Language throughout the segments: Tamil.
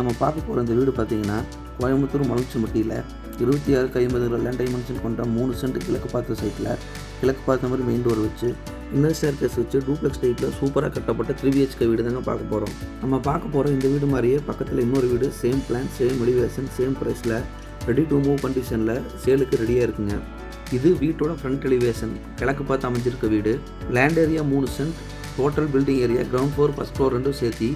நம்ம பார்க்க போகிற இந்த வீடு பார்த்திங்கன்னா கோயம்புத்தூர் மலச்சிமட்டியில் 26/50 லேண்ட் டைமென்ஷன் கொண்ட 3 சென்ட் கிழக்கு பார்த்த சைட்டில் கிழக்கு பார்த்த மாதிரி மெயின் டோர் வச்சு இன்னர் ஸ்டேர்கேஸ் வச்சு டூப்ளெக்ஸ் டைப்பில் சூப்பராக கட்டப்பட்ட 3 BHK வீடு தாங்க பார்க்க போகிறோம். நம்ம பார்க்க போகிற இந்த வீடு மாதிரியே பக்கத்தில் இன்னொரு வீடு same plan, same elevation, same ப்ரைஸில் ரெடி டு மூவ் கண்டிஷனில் சேலுக்கு ரெடியாக இருக்குங்க. இது வீட்டோட ஃப்ரண்ட் எலிவேஷன், கிழக்கு பார்த்து அமைஞ்சிருக்க வீடு. Land area 3 cent, total building area ground floor first floor ரெண்டும் சேர்த்து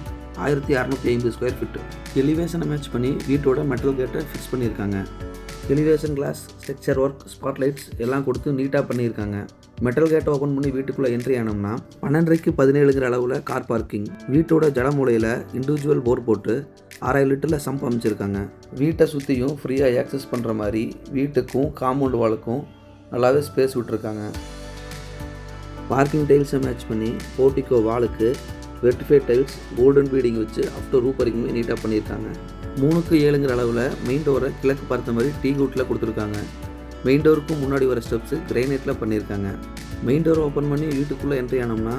1650 ஸ்கொயர் ஃபீட்டு. எலிவேஷனை மேட்ச் பண்ணி வீட்டோட மெட்டல் கேட்டை ஃபிக்ஸ் பண்ணியிருக்காங்க. Elevation glass, structure work, spotlights எல்லாம் கொடுத்து நீட்டாக பண்ணியிருக்காங்க. மெட்டல் கேட்டை ஓப்பன் பண்ணி வீட்டுக்குள்ளே என்ட்ரி ஆனோம்னா 12க்கு 17 அளவில் கார் பார்க்கிங். வீட்டோட ஜடமூலையில் இண்டிவிஜுவல் போர் போட்டு 6000 லிட்டரில் சம்ப் அமைச்சிருக்காங்க. வீட்டை சுற்றியும் ஃப்ரீயாக ஆக்சஸ் பண்ணுற மாதிரி வீட்டுக்கும் காம்பவுண்ட் வாலுக்கும் நல்லாவே ஸ்பேஸ் விட்டுருக்காங்க. பார்க்கிங் டைல்ஸை மேட்ச் பண்ணி போர்ட்டிகோ வாலுக்கு வெர்டிஃபை டைல்ஸ் கோல்டன் பீடிங் வச்சு அஃப்டர் ரூப் வரைக்குமே நீட்டாக பண்ணியிருக்காங்க. 3க்கு 7 அளவில் மெயின் டோரை கிழக்கு பார்த்த மாதிரி டீ குட்டில் கொடுத்துருக்காங்க. மெயின் டோருக்கும் முன்னாடி வர ஸ்டெப்ஸு கிரைனைட்டில் பண்ணியிருக்காங்க. மெயின் டோரை ஓப்பன் பண்ணி வீட்டுக்குள்ளே என்ட்ரி ஆனோம்னா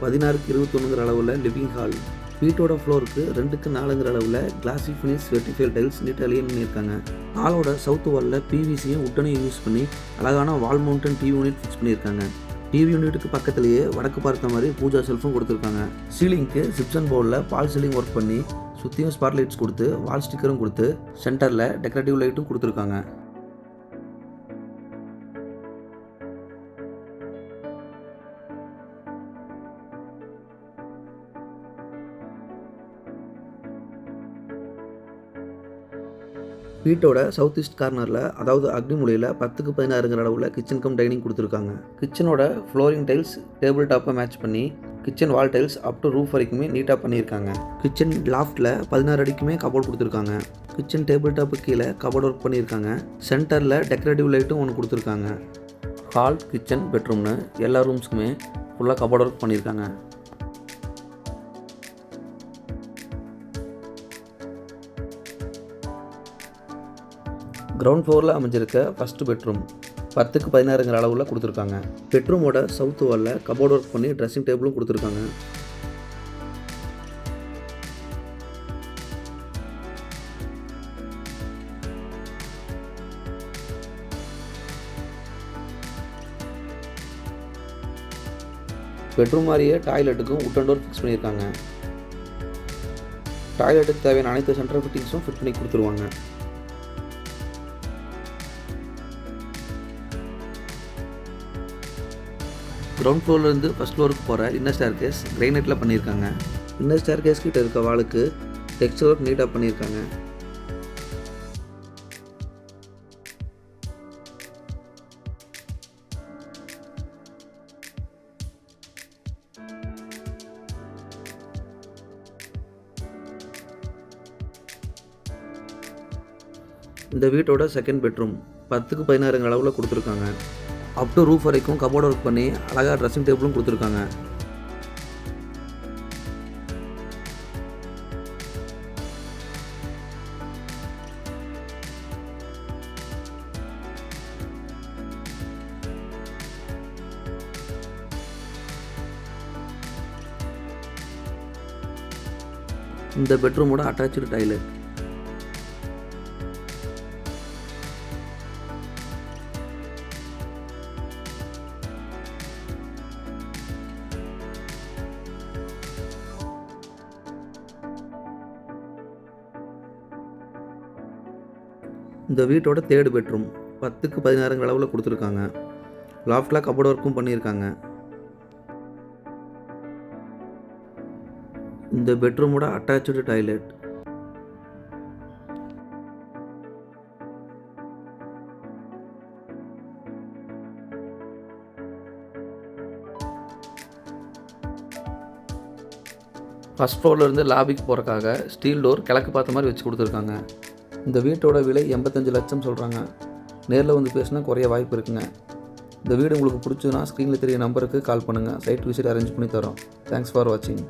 16க்கு 21 அளவில் லிவிங் ஹால். வீட்டோட ஃப்ளோருக்கு 2க்கு 4 அளவில் கிளாசி ஃபினிஷ் வெர்டிஃபை டைல்ஸ் நீட்டாக லியன் பண்ணியிருக்காங்க. ஹாலோட சவுத் வாலில் பிவிசியும் உட்டனையும் யூஸ் பண்ணி அழகான வால் மவுண்டன் டிவி யூனிட் ஃபிக்ஸ் பண்ணியிருக்காங்க. டிவி யூனிட்டுக்கு பக்கத்துலேயே வடக்கு பார்த்த மாதிரி பூஜா செல்ஃபும் கொடுத்துருக்காங்க. சீலிங்க்கு ஜிப்சன் போர்டில் பால் சீலிங் ஒர்க் பண்ணி சுற்றியும் ஸ்பாட் லைட்ஸ் கொடுத்து வால் ஸ்டிக்கரும் கொடுத்து சென்டரில் டெக்கரேட்டிவ் லைட்டும் கொடுத்துருக்காங்க. வீட்டோட சவுத் ஈஸ்ட் கார்னரில், அதாவது அக்னி மூலையில் 10க்கு 16 அளவில் கிச்சன் கம் டைனிங் கொடுத்துருக்காங்க. கிச்சனோட ஃப்ளோரிங் டைல்ஸ் டேபிள் டாப்பை மேட்ச் பண்ணி kitchen wall tiles up to roof வரைக்குமே நீட்டாக பண்ணியிருக்காங்க. கிச்சன் லாஃப்ட்டில் 16 அடிக்குமே கபோர்ட் கொடுத்துருக்காங்க. கிச்சன் டேபிள் டாப்பு கீழே கபோர்ட் ஒர்க் பண்ணியிருக்காங்க. சென்டரில் டெக்கரேட்டிவ் லைட்டும் ஒன்று கொடுத்துருக்காங்க. ஹால், கிச்சன், பெட்ரூம்னு எல்லா ரூம்ஸுக்குமே ஃபுல்லாக கபோர்ட் ஒர்க் பண்ணியிருக்காங்க. கிரவுண்ட் ஃப்ளோரில் அமைஞ்சிருக்க ஃபஸ்ட்டு பெட்ரூம் 10க்கு 16 அளவில் கொடுத்துருக்காங்க. பெட்ரூமோட சவுத் வாலில் கபோர்ட் ஒர்க் பண்ணி ட்ரெஸ்ஸிங் டேபிளும் கொடுத்துருக்காங்க. பெட்ரூம் மாதிரியே டாய்லெட்டுக்கும் உட்டன் டோர் ஃபிக்ஸ் பண்ணியிருக்காங்க. டாய்லெட்டுக்கு தேவையான அனைத்து சென்ட்ரல் ஃபிட்டிங்ஸும் ஃபிட் பண்ணி கொடுத்துருவாங்க. கிரவுண்ட் ஃப்ளோர்லேருந்து ஃபஸ்ட் ஃப்ளோருக்கு போகிற இன்னர் ஸ்டேர்கேஸ் கிரைனைட்டில் பண்ணியிருக்காங்க. இன்னர் ஸ்டேர்கேஸ் கிட்ட இருக்க வாலுக்கு டெக்ஸ்சர் ஒர்க் நீட்டாக பண்ணியிருக்காங்க. இந்த வீட்டோட செகண்ட் பெட்ரூம் 10க்கு 16 அளவில் கொடுத்துருக்காங்க. அப் டு ரூஃப் வரைக்கும் கபோர்ட் ஒர்க் பண்ணி அழகாக ட்ரெஸ்ஸிங் டேபிளும் கொடுத்துருக்காங்க. இந்த பெட்ரூமோட அட்டாச்சு டாய்லெட். இந்த வீட்டோட தேர்டு பெட்ரூம் 10க்கு 16 அளவில் கொடுத்துருக்காங்க. லாஃப்டில் கபோர்ட் ஒர்க்கும் பண்ணியிருக்காங்க. இந்த பெட்ரூமோட அட்டாச்சு டாய்லெட். ஃபஸ்ட் ஃப்ளோர்லேருந்து லாபிக்கு போகிறக்காக ஸ்டீல் டோர் கிழக்கு பார்த்த மாதிரி வச்சு கொடுத்துருக்காங்க. இந்த வீட்டோட விலை 85 லட்சம் சொல்கிறாங்க. நேரில் வந்து பேசினா குறைய வாய்ப்பு இருக்குங்க. இந்த வீடு உங்களுக்கு பிடிச்சதுன்னா ஸ்க்ரீனில் தெரிய நம்பருக்கு கால் பண்ணுங்கள். சைட் விசிட் அரேஞ்ச் பண்ணி தரோம். தேங்க்ஸ் ஃபார் வாட்சிங்.